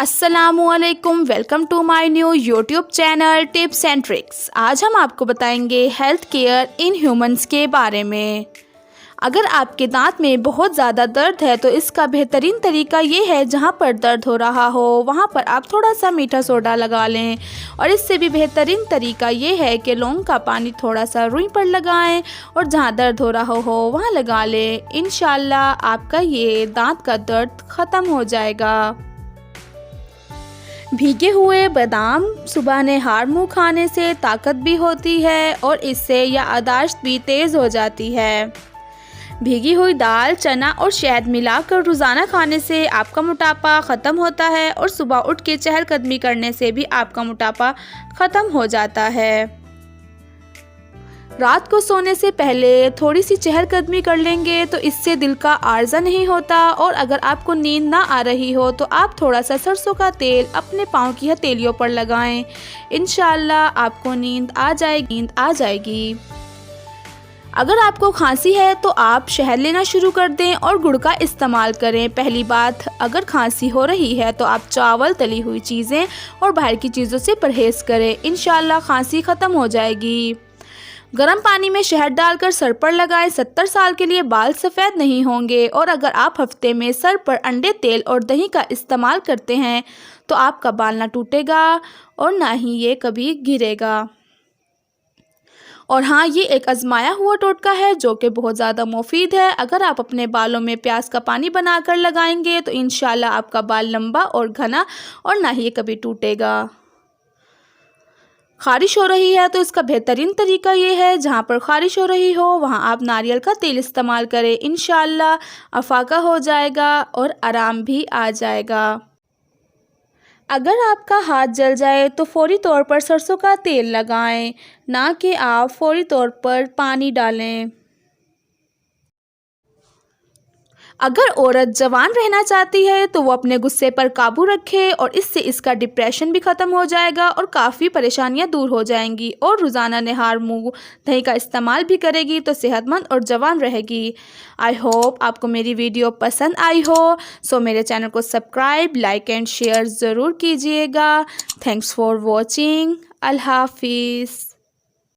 अस्सलामुअलैकुम, welcome to my new YouTube channel tips and tricks. आज हम आपको बताएंगे हेल्थ केयर इन ह्यूमंस के बारे में। अगर आपके दांत में बहुत ज़्यादा दर्द है तो इसका बेहतरीन तरीका ये है, जहाँ पर दर्द हो रहा हो वहाँ पर आप थोड़ा सा मीठा सोडा लगा लें। और इससे भी बेहतरीन तरीका ये है कि लौंग का पानी थोड़ा सा रुई पर लगाएं और जहाँ दर्द हो रहा हो वहाँ लगा लें। इंशाल्लाह आपका ये दांत का दर्द ख़त्म हो जाएगा। भीगे हुए बादाम सुबह नहार मुँह खाने से ताकत भी होती है और इससे याददाश्त भी तेज़ हो जाती है। भीगी हुई दाल, चना और शहद मिलाकर रोज़ाना खाने से आपका मोटापा ख़त्म होता है और सुबह उठ के चहलकदमी करने से भी आपका मोटापा ख़त्म हो जाता है। रात को सोने से पहले थोड़ी सी चहलकदमी कर लेंगे तो इससे दिल का आर्जा नहीं होता। और अगर आपको नींद ना आ रही हो तो आप थोड़ा सा सरसों का तेल अपने पाँव की हथेलियों पर लगाएं। इंशाल्लाह आपको नींद आ जाएगी। अगर आपको खांसी है तो आप शहद लेना शुरू कर दें और गुड़ का इस्तेमाल करें। पहली बात, अगर खांसी हो रही है तो आप चावल, तली हुई चीज़ें और बाहर की चीज़ों से परहेज़ करें। इंशाल्लाह खांसी ख़त्म हो जाएगी। गर्म पानी में शहद डालकर सर पर लगाएं। 70 साल के लिए बाल सफ़ेद नहीं होंगे। और अगर आप हफ्ते में सर पर अंडे, तेल और दही का इस्तेमाल करते हैं तो आपका बाल ना टूटेगा और ना ही ये कभी गिरेगा। और हाँ, ये एक आजमाया हुआ टोटका है जो कि बहुत ज़्यादा मुफीद है। अगर आप अपने बालों में प्याज का पानी बनाकर लगाएंगे तो इंशाल्लाह आपका बाल लंबा और घना और ना ही ये कभी टूटेगा। ख़ारिश हो रही है तो इसका बेहतरीन तरीका ये है, जहाँ पर ख़ारिश हो रही हो वहाँ आप नारियल का तेल इस्तेमाल करें। इंशाल्लाह अफाका हो जाएगा और आराम भी आ जाएगा। अगर आपका हाथ जल जाए तो फौरी तौर पर सरसों का तेल लगाएं, ना कि आप फौरी तौर पर पानी डालें। अगर औरत जवान रहना चाहती है तो वो अपने गुस्से पर काबू रखे और इससे इसका डिप्रेशन भी ख़त्म हो जाएगा और काफ़ी परेशानियां दूर हो जाएंगी। और रोज़ाना नहार मुँह दही का इस्तेमाल भी करेगी तो सेहतमंद और जवान रहेगी। आई होप आपको मेरी वीडियो पसंद आई हो। सो मेरे चैनल को सब्सक्राइब, लाइक एंड शेयर ज़रूर कीजिएगा। Thanks for watching. अल्लाह हाफिज़।